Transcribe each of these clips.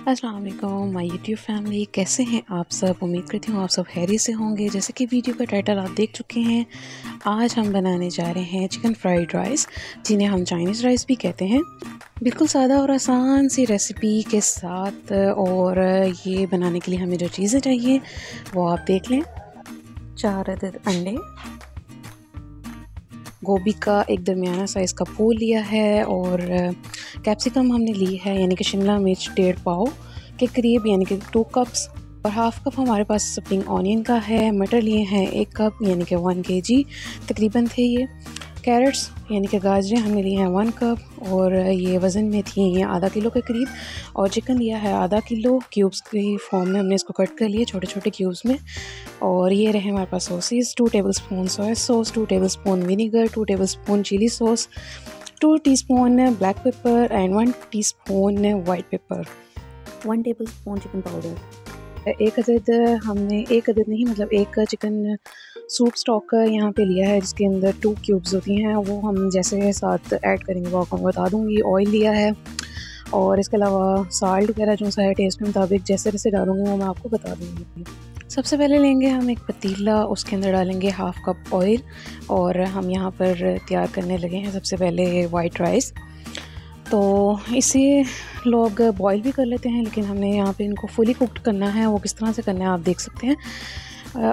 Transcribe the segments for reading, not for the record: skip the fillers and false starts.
अस्सलाम वालेकुम my YouTube family, कैसे हैं आप सब। उम्मीद करती हूँ आप सब खैरियत से होंगे। जैसे कि वीडियो का टाइटल आप देख चुके हैं, आज हम बनाने जा रहे हैं चिकन फ्राइड राइस, जिन्हें हम चाइनीज़ राइस भी कहते हैं। बिल्कुल सादा और आसान सी रेसिपी के साथ, और ये बनाने के लिए हमें जो चीज़ें चाहिए वो आप देख लें। 4 अदद अंडे, गोभी का एक दरमियाना साइज़ का फूल लिया है, और कैप्सिकम हमने ली है यानी कि शिमला मिर्च 1.5 पाव के करीब यानी कि 2 कप्स, और हाफ़ कप हमारे पास स्प्रिंग ऑनियन का है। मटर लिए हैं 1 कप यानी कि 1 kg तकरीबन थे ये। कैरेट्स यानी कि गाजरें हमने ली हैं 1 कप, और ये वज़न में थी ये आधा किलो के करीब। और चिकन लिया है आधा किलो, क्यूब्स की फॉर्म में हमने इसको कट कर लिए छोटे छोटे क्यूब्स में। और ये रहे हमारे पास sauces, 2 tablespoon soya sauce, 2 tablespoon vinegar, 2 tablespoon chilli sauce, 2 teaspoon black pepper and 1 teaspoon white pepper, 1 tablespoon chicken powder. एक अदद नहीं मतलब एक चिकन सूप स्टॉक यहाँ पे लिया है, जिसके अंदर 2 क्यूब्स होती हैं, वो हम जैसे साथ ऐड करेंगे वो आपको बता दूँगी। ऑयल लिया है, और इसके अलावा साल्ट वगैरह जो सा है टेस्ट के मुताबिक जैसे जैसे डालूँगी वो मैं आपको बता दूँगी। सबसे पहले लेंगे हम एक पतीला, उसके अंदर डालेंगे हाफ़ कप ऑयल, और हम यहाँ पर तैयार करने लगे हैं सबसे पहले वाइट राइस। तो इसे लोग बॉईल भी कर लेते हैं, लेकिन हमने यहाँ पे इनको फुली कुक्ड करना है। वो किस तरह से करना है आप देख सकते हैं।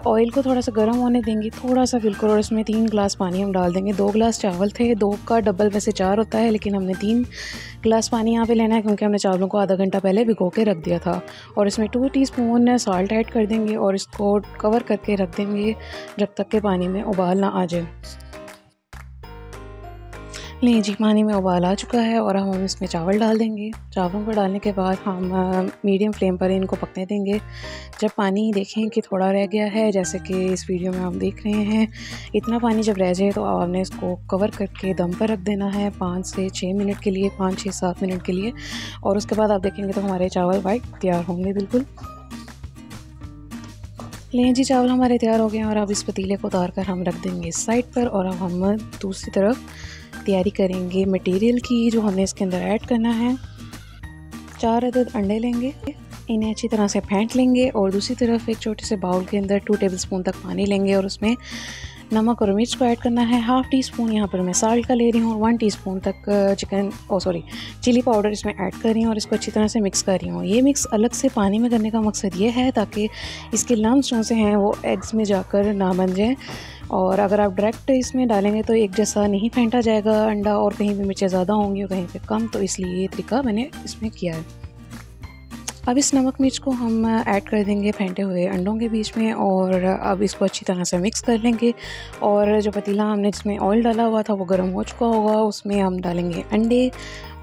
ऑयल को थोड़ा सा गर्म होने देंगे, थोड़ा सा बिल्कुल, और इसमें 3 गिलास पानी हम डाल देंगे। 2 गिलास चावल थे, 2 का डबल वैसे 4 होता है, लेकिन हमने 3 गिलास पानी यहाँ पे लेना है क्योंकि हमने चावलों को आधा घंटा पहले भिगो के रख दिया था। और इसमें 2 टीस्पून सॉल्ट ऐड कर देंगे, और इसको कवर करके रख देंगे जब तक के पानी में उबाल ना आ जाए। नहीं जी, पानी में उबाल आ चुका है, और हम इसमें चावल डाल देंगे। चावलों को डालने के बाद हम मीडियम फ्लेम पर इनको पकने देंगे। जब पानी देखें कि थोड़ा रह गया है, जैसे कि इस वीडियो में आप देख रहे हैं, इतना पानी जब रह जाए तो आपने इसको कवर करके दम पर रख देना है 5 से 6 मिनट के लिए, 5, 6, 7 मिनट के लिए। और उसके बाद आप देखेंगे तो हमारे चावल वाइट तैयार होंगे बिल्कुल। लें जी, चावल हमारे तैयार हो गए हैं, और अब इस पतीले को उतार कर हम रख देंगे साइड पर। और अब हम दूसरी तरफ तैयारी करेंगे मटेरियल की, जो हमने इसके अंदर ऐड करना है। 4 अदद अंडे लेंगे, इन्हें अच्छी तरह से फेंट लेंगे, और दूसरी तरफ एक छोटे से बाउल के अंदर 2 टेबलस्पून तक पानी लेंगे, और उसमें नमक और मिर्च को ऐड करना है। हाफ़ टी स्पून यहाँ पर मैं साल्ट का ले रही हूँ, और 1 टीस्पून तक चिली पाउडर इसमें ऐड कर रही हूँ, और इसको अच्छी तरह से मिक्स कर रही हूँ। ये मिक्स अलग से पानी में करने का मकसद ये है ताकि इसके लम्स जो से हैं वो एग्स में जाकर ना बन जाएँ। और अगर आप डायरेक्ट इसमें डालेंगे तो एक जैसा नहीं फेंटा जाएगा अंडा, और कहीं पे मिर्चें ज़्यादा होंगी और कहीं पे कम, तो इसलिए ये तरीका मैंने इसमें किया है। अब इस नमक मिर्च को हम ऐड कर देंगे फेंटे हुए अंडों के बीच में, और अब इसको अच्छी तरह से मिक्स कर लेंगे। और जो पतीला हमने जिसमें ऑयल डाला हुआ था वो गर्म हो चुका होगा, उसमें हम डालेंगे अंडे।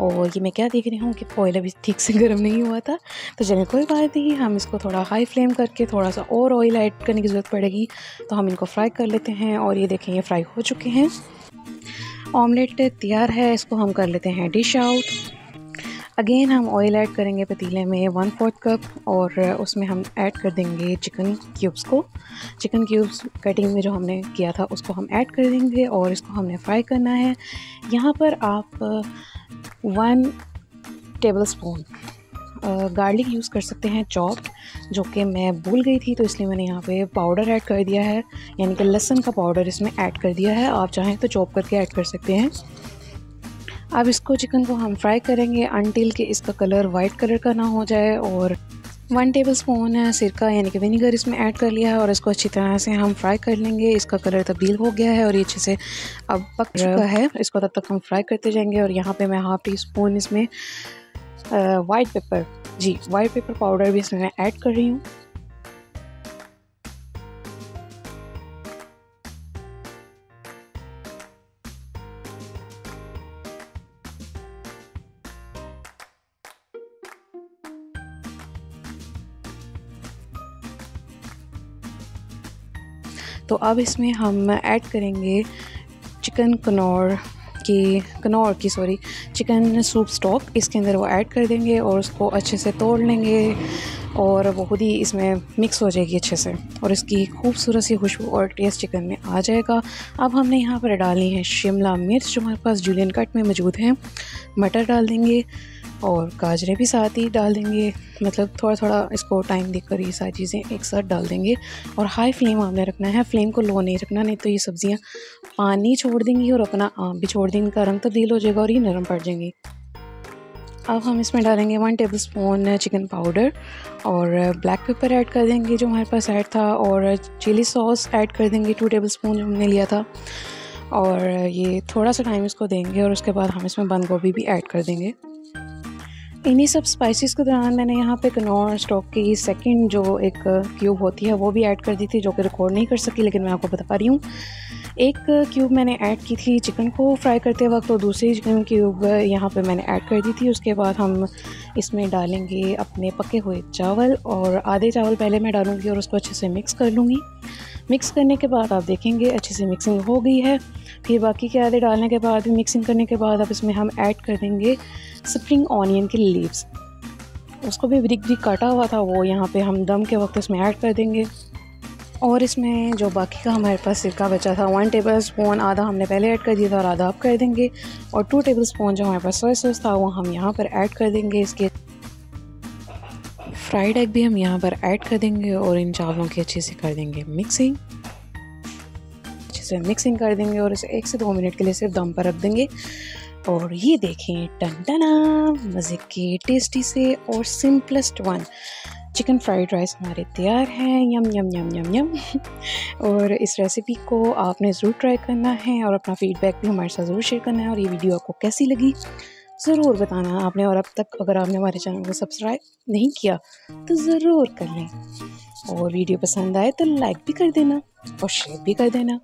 और ये मैं क्या देख रही हूँ कि ऑयल अभी ठीक से गर्म नहीं हुआ था, तो चलिए कोई बात नहीं, हम इसको थोड़ा हाई फ्लेम करके थोड़ा सा और ऑयल ऐड करने की ज़रूरत पड़ेगी, तो हम इनको फ्राई कर लेते हैं। और ये देखें, ये फ्राई हो चुके हैं। ऑमलेट तैयार है, इसको हम कर लेते हैं डिश आउट। अगेन हम ऑयल ऐड करेंगे पतीले में 1/4 कप, और उसमें हम ऐड कर देंगे चिकन क्यूब्स को। चिकन क्यूब्स कटिंग में जो हमने किया था उसको हम ऐड कर देंगे, और इसको हमने फ्राई करना है। यहाँ पर आप 1 टेबलस्पून गार्लिक यूज़ कर सकते हैं चॉप्ड, जो कि मैं भूल गई थी, तो इसलिए मैंने यहाँ पे पाउडर ऐड कर दिया है, यानी कि लहसुन का पाउडर इसमें ऐड कर दिया है। आप चाहें तो चॉप करके ऐड कर सकते हैं। अब इसको चिकन को हम फ्राई करेंगे अनटिल कि इसका कलर वाइट कलर का ना हो जाए। और 1 टेबलस्पून सिरका यानी कि विनीगर इसमें ऐड कर लिया है, और इसको अच्छी तरह से हम फ्राई कर लेंगे। इसका कलर तब्दील हो गया है और ये अच्छे से अब पक चुका है, इसको तब तक हम फ्राई करते जाएंगे। और यहाँ पे मैं हाफ़ टी स्पून इसमें वाइट पेपर पाउडर भी इसमें मैं ऐड कर रही हूँ। तो अब इसमें हम ऐड करेंगे चिकन चिकन सूप स्टॉक, इसके अंदर वो ऐड कर देंगे, और उसको अच्छे से तोड़ लेंगे, और वो खुद ही इसमें मिक्स हो जाएगी अच्छे से, और इसकी खूबसूरत सी खुशबू और टेस्ट चिकन में आ जाएगा। अब हमने यहाँ पर डालनी है शिमला मिर्च, जो हमारे पास जूलियन कट में मौजूद है। मटर डाल देंगे, और गाजरें भी साथ ही डाल देंगे, मतलब थोड़ा थोड़ा इसको टाइम देकर ये सारी चीज़ें एक साथ डाल देंगे। और हाई फ्लेम आपने रखना है, फ्लेम को लो नहीं रखना, नहीं तो ये सब्ज़ियाँ पानी छोड़ देंगी और अपना आप भी छोड़ देंगी, इनका रंग तब्दील हो जाएगा और ये नरम पड़ जाएंगी। अब हम इसमें डालेंगे 1 टेबलस्पून चिकन पाउडर और ब्लैक पेपर ऐड कर देंगे जो हमारे पास ऐड था, और चिली सॉस ऐड कर देंगे 2 टेबलस्पून जो हमने लिया था। और ये थोड़ा सा टाइम इसको देंगे और उसके बाद हम इसमें बंद गोभी भी ऐड कर देंगे। इन्हीं सब स्पाइसेस के दौरान मैंने यहाँ पे कनौर स्टॉक की सेकंड जो एक क्यूब होती है वो भी ऐड कर दी थी, जो कि रिकॉर्ड नहीं कर सकी, लेकिन मैं आपको बता रही हूँ। एक क्यूब मैंने ऐड की थी चिकन को फ्राई करते वक्त, और दूसरी चिकन क्यूब यहाँ पे मैंने ऐड कर दी थी। उसके बाद हम इसमें डालेंगे अपने पके हुए चावल, और आधे चावल पहले मैं डालूँगी और उसको अच्छे से मिक्स कर लूँगी। मिक्स करने के बाद आप देखेंगे अच्छे से मिक्सिंग हो गई है। फिर बाकी के आधे डालने के बाद भी मिक्सिंग करने के बाद अब इसमें हम ऐड कर देंगे स्प्रिंग ऑनियन के लीव्स, उसको भी ब्रिक ब्रिक काटा हुआ था, वो यहाँ पे हम दम के वक्त इसमें ऐड कर देंगे। और इसमें जो बाकी का हमारे पास सिरका बचा था 1 टेबलस्पून, आधा हमने पहले ऐड कर दिया था और आधा अब कर देंगे। और 2 टेबलस्पून जो हमारे पास सोया सॉस था वो हम यहाँ पर ऐड कर देंगे। इसके फ्राइड एग भी हम यहाँ पर ऐड कर देंगे और इन चावलों की अच्छे से कर देंगे मिक्सिंग, अच्छे से मिक्सिंग कर देंगे और इसे 1 से 2 मिनट के लिए सिर्फ दम पर रख देंगे। और ये देखें, टन-टना, मज़े के टेस्टी से और simplest one chicken fried rice हमारे तैयार हैं। यम यम यम यम यम। और इस रेसिपी को आपने ज़रूर ट्राई करना है और अपना फीडबैक भी हमारे साथ ज़रूर शेयर करना है। और ये वीडियो आपको कैसी लगी ज़रूर बताना आपने, और अब तक अगर आपने हमारे चैनल को सब्सक्राइब नहीं किया तो ज़रूर कर लें, और वीडियो पसंद आए तो लाइक भी कर देना और शेयर भी कर देना।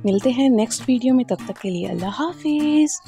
मिलते हैं नेक्स्ट वीडियो में, तब तक के लिए अल्लाह हाफिज़।